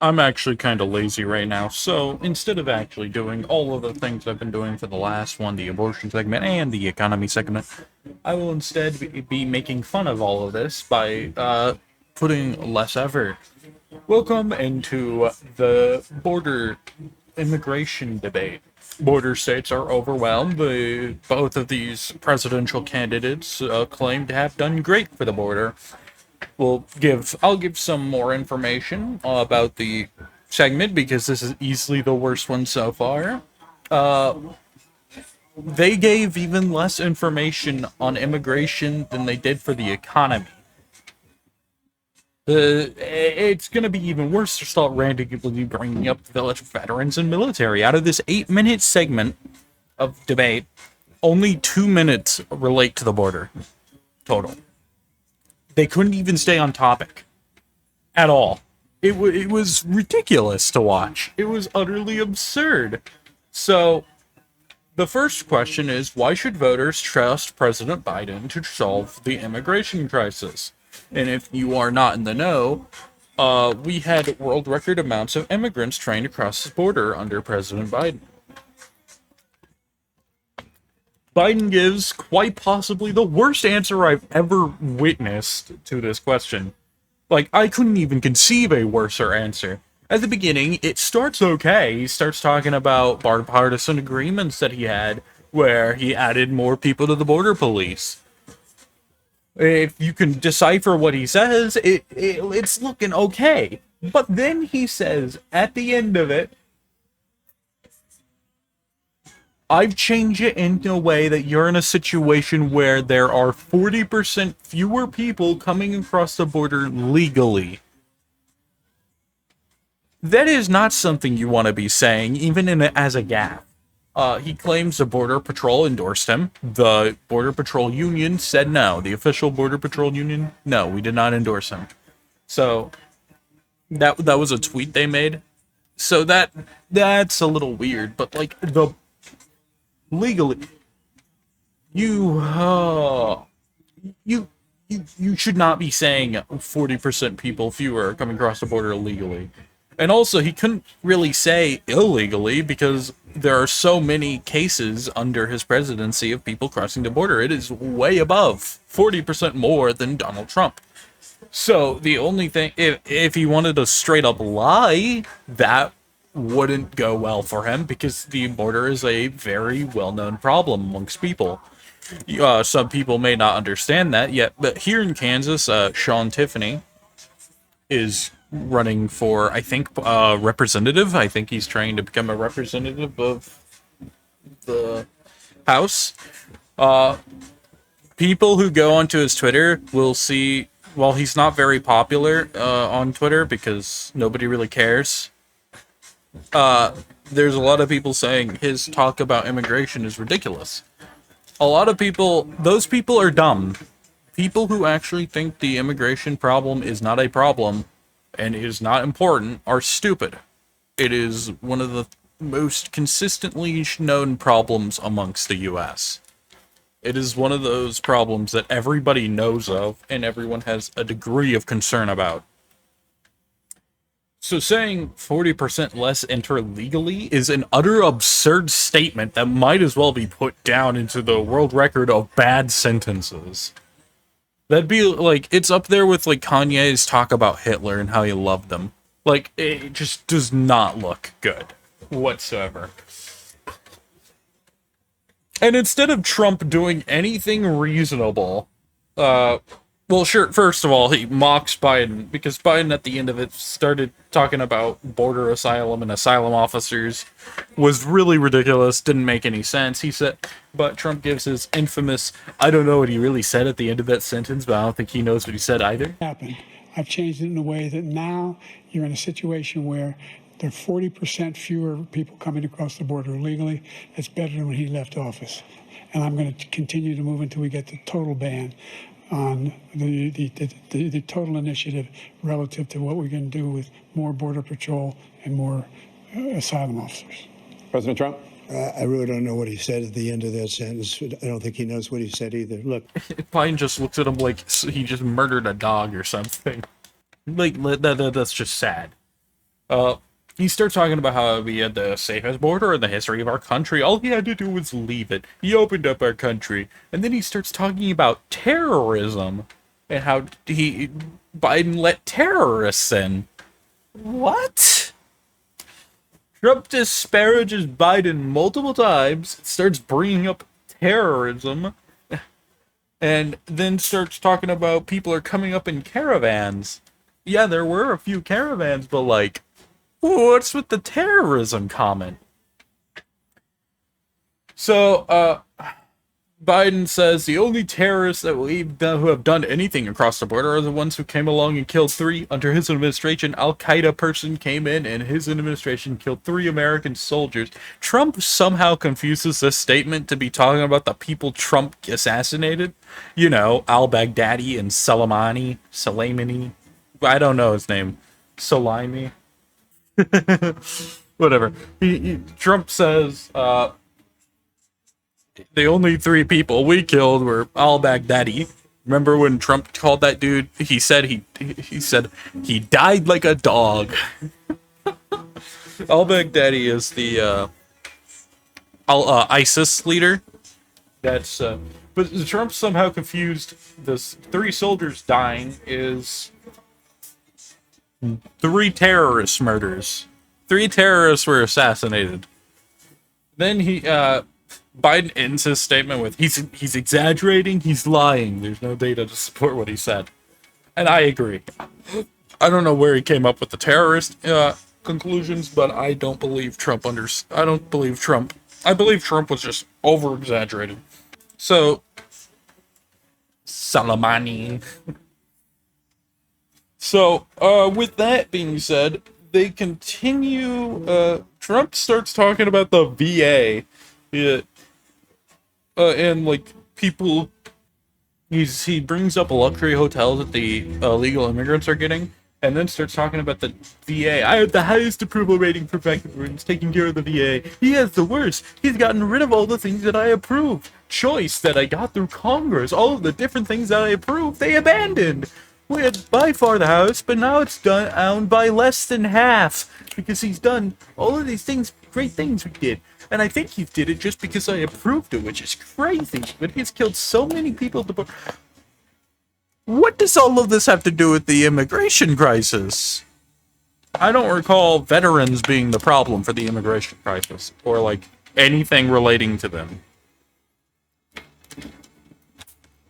I'm actually kind of lazy right now, so instead of actually doing all of the things I've been doing for the last one, the abortion segment and the economy segment, I will instead be making fun of all of this by putting less effort. Welcome into the border immigration debate. Border states are overwhelmed. Both of these presidential candidates claim to have done great for the border. I'll give some more information about the segment because this is easily the worst one so far. They gave even less information on immigration than they did for the economy. It's going to be even worse to start randomly bringing up the veterans and military. Out of this 8-minute segment of debate, only 2 minutes relate to the border total. They couldn't even stay on topic at all. It was ridiculous to watch. It was utterly absurd. So, the first question is, why should voters trust President Biden to solve the immigration crisis? And if you are not in the know, we had world record amounts of immigrants trying to cross the border under President Biden. Biden gives quite possibly the worst answer I've ever witnessed to this question. Like, I couldn't even conceive a worser answer. At the beginning, it starts okay. He starts talking about bipartisan agreements that he had, where he added more people to the border police. If you can decipher what he says, it's looking okay. But then he says, at the end of it, I've changed it in a way that you're in a situation where there are 40% fewer people coming across the border legally. That is not something you want to be saying, even as a gaffe. He claims the Border Patrol endorsed him. The Border Patrol Union said no. The official Border Patrol Union, no, we did not endorse him. So, that was a tweet they made. So that's a little weird, but like, legally, you should not be saying 40% people fewer are coming across the border illegally. And also, he couldn't really say illegally because there are so many cases under his presidency of people crossing the border. It is way above 40% more than Donald Trump. So the only thing, if he wanted to straight up lie, that wouldn't go well for him because the border is a very well-known problem amongst people. Some people may not understand that yet, but here in Kansas, Sean Tiffany is running for, I think, representative. I think he's trying to become a representative of the House. People who go onto his Twitter will see, while he's not very popular on Twitter because nobody really cares, there's a lot of people saying his talk about immigration is ridiculous. A lot of people, those people are dumb. People who actually think the immigration problem is not a problem and is not important are stupid. It is one of the most consistently known problems amongst the US. It is one of those problems that everybody knows of and everyone has a degree of concern about. So saying 40% less enter legally is an utter absurd statement that might as well be put down into the world record of bad sentences. That'd be like, it's up there with like Kanye's talk about Hitler and how he loved them. Like, it just does not look good whatsoever. And instead of Trump doing anything reasonable, well, sure, first of all, he mocks Biden, because Biden at the end of it started talking about border asylum and asylum officers, was really ridiculous, didn't make any sense. He said, but Trump gives his infamous, I don't know what he really said at the end of that sentence, but I don't think he knows what he said either. I've changed it in a way that now you're in a situation where there are 40% fewer people coming across the border illegally. It's better than when he left office. And I'm going to continue to move until we get the total ban on the total initiative relative to what we're going to do with more Border Patrol and more asylum officers. President Trump? I really don't know what he said at the end of that sentence. I don't think he knows what he said either. Look. Biden just looks at him like he just murdered a dog or something. Like, that's just sad. Uh, he starts talking about how we had the safest border in the history of our country. All he had to do was leave it. He opened up our country. And then he starts talking about terrorism and how Biden let terrorists in. What? Trump disparages Biden multiple times, starts bringing up terrorism, and then starts talking about people are coming up in caravans. Yeah, there were a few caravans, but like, what's with the terrorism comment? So, Biden says the only terrorists that who have done anything across the border are the ones who came along and killed 3 under his administration. Al-Qaeda person came in and his administration killed 3 American soldiers. Trump somehow confuses this statement to be talking about the people Trump assassinated. You know, al-Baghdadi and Soleimani. I don't know his name. Soleimani. Whatever. Trump says, the only 3 people we killed were al-Baghdadi. Remember when Trump called that dude? He said he said he died like a dog. Al-Baghdadi is the ISIS leader. That's but Trump somehow confused this 3 soldiers dying is 3 terrorist murders. 3 terrorists were assassinated. Then Biden ends his statement with, he's exaggerating, he's lying. There's no data to support what he said. And I agree. I don't know where he came up with the terrorist conclusions, but I don't believe Trump I don't believe Trump. I believe Trump was just over-exaggerated. So, Soleimani. So, with that being said, they continue, Trump starts talking about the VA. And like people, he brings up luxury hotels that the illegal immigrants are getting, and then starts talking about the VA. I have the highest approval rating for veterans taking care of the VA. He has the worst. He's gotten rid of all the things that I approve. Choice that I got through Congress. All of the different things that I approved, they abandoned. We had by far the house, but now it's down by less than half because he's done all of these things, great things we did. And I think he did it just because I approved it, which is crazy. But he's killed so many people. What does all of this have to do with the immigration crisis? I don't recall veterans being the problem for the immigration crisis, or like anything relating to them.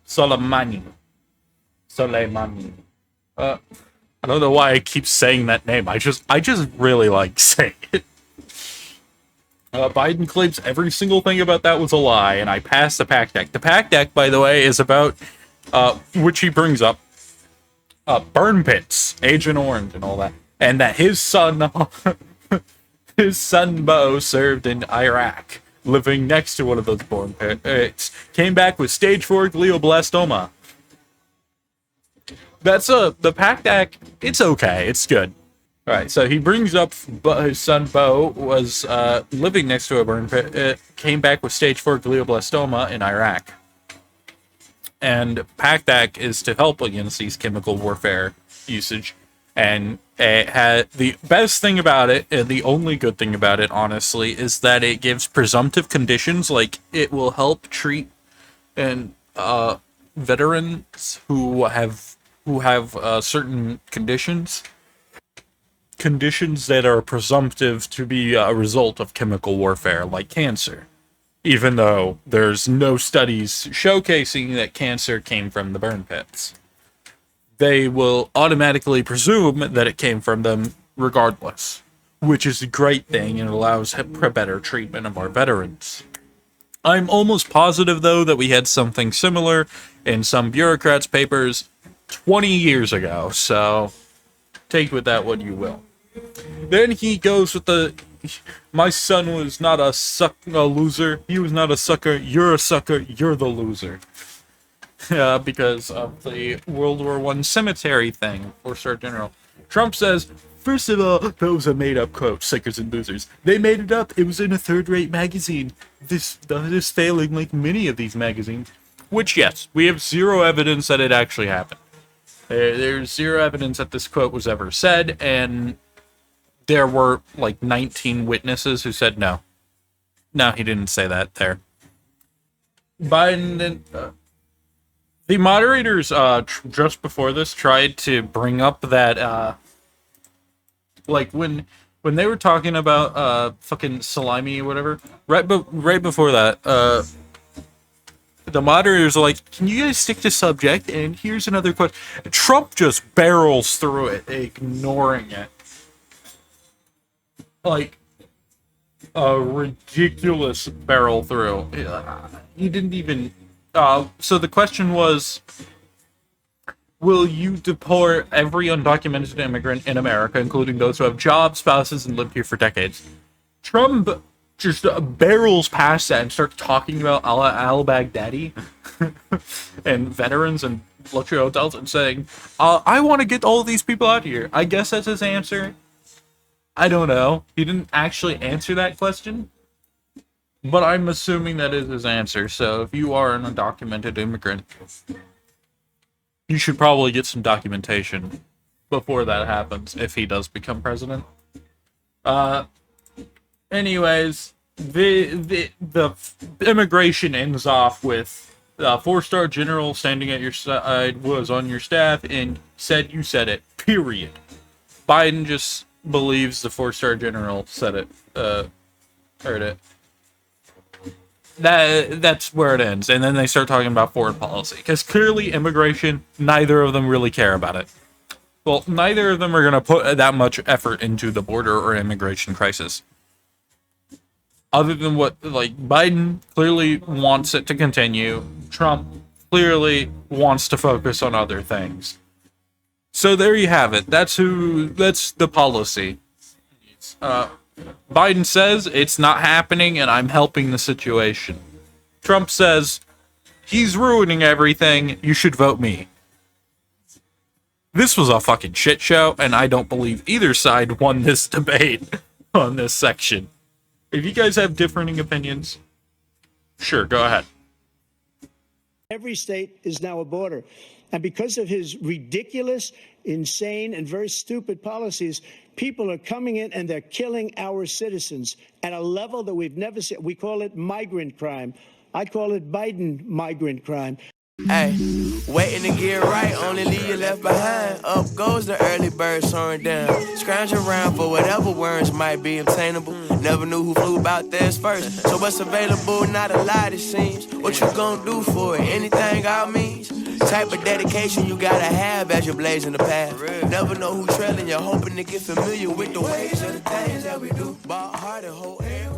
Soleimani. I don't know why I keep saying that name. I just really like saying it. Biden claims every single thing about that was a lie, and I passed the PAC Act. The PAC Act, by the way, is about, which he brings up, burn pits, Agent Orange, and all that. And that his son, Bo, served in Iraq, living next to one of those burn pits. Came back with stage 4 glioblastoma. That's the PAC Act. It's okay. It's good. All right, so he brings up his son Bo was living next to a burn pit, came back with stage 4 glioblastoma in Iraq. And PACT is to help against these chemical warfare usage. And the best thing about it, and the only good thing about it, honestly, is that it gives presumptive conditions, like it will help treat and veterans who have certain conditions that are presumptive to be a result of chemical warfare, like cancer, even though there's no studies showcasing that cancer came from the burn pits. They will automatically presume that it came from them regardless, which is a great thing and allows better treatment of our veterans. I'm almost positive, though, that we had something similar in some bureaucrats' papers 20 years ago, so take with that what you will. Then he goes with my son was not a loser. He was not a sucker. You're a sucker. You're the loser. Because of the World War I cemetery thing, 4-star general. Trump says, first of all, that was a made-up quote, suckers and losers. They made it up. It was in a third-rate magazine. This is failing like many of these magazines. Which, yes, we have zero evidence that it actually happened. There's zero evidence that this quote was ever said, and there were like 19 witnesses who said no. No, he didn't say that there. Biden, the moderators just before this tried to bring up that like when they were talking about fucking salami or whatever, right before that, the moderators are like, can you guys stick to subject? And here's another question. Trump just barrels through it, ignoring it. Like a ridiculous barrel through. He didn't even. So the question was, will you deport every undocumented immigrant in America, including those who have jobs, spouses, and lived here for decades? Trump just barrels past that and starts talking about al-Baghdadi and veterans and luxury hotels and saying, I want to get all these people out of here. I guess that's his answer. I don't know. He didn't actually answer that question, but I'm assuming that is his answer. So if you are an undocumented immigrant, you should probably get some documentation before that happens, if he does become president. Anyways, the immigration ends off with 4-star general standing at your side, was on your staff, and said you said it, period. Biden just believes the 4-star general said it, heard it. That's where it ends, and then they start talking about foreign policy, because clearly immigration, neither of them really care about it. Well, neither of them are going to put that much effort into the border or immigration crisis. Other than what, like, Biden clearly wants it to continue, Trump clearly wants to focus on other things. So there you have it. That's the policy. Biden says it's not happening and I'm helping the situation. Trump says he's ruining everything, you should vote me. This was a fucking shit show, and I don't believe either side won this debate on this section. If you guys have differing opinions, sure, go ahead. Every state is now a border. And because of his ridiculous, insane, and very stupid policies, people are coming in and they're killing our citizens at a level that we've never seen. We call it migrant crime. I call it Biden migrant crime. Hey, waiting to get right, only leave you left behind. Up goes the early bird soaring down. Scrounge around for whatever worms might be obtainable. Never knew who flew about theirs first. So what's available, not a lot it seems. What you gonna do for it? Anything all means. Type of dedication you gotta have as you're blazing the path. Never know who trailing, you're hoping to get familiar with the ways of the things that we do. Ball hard and whole air.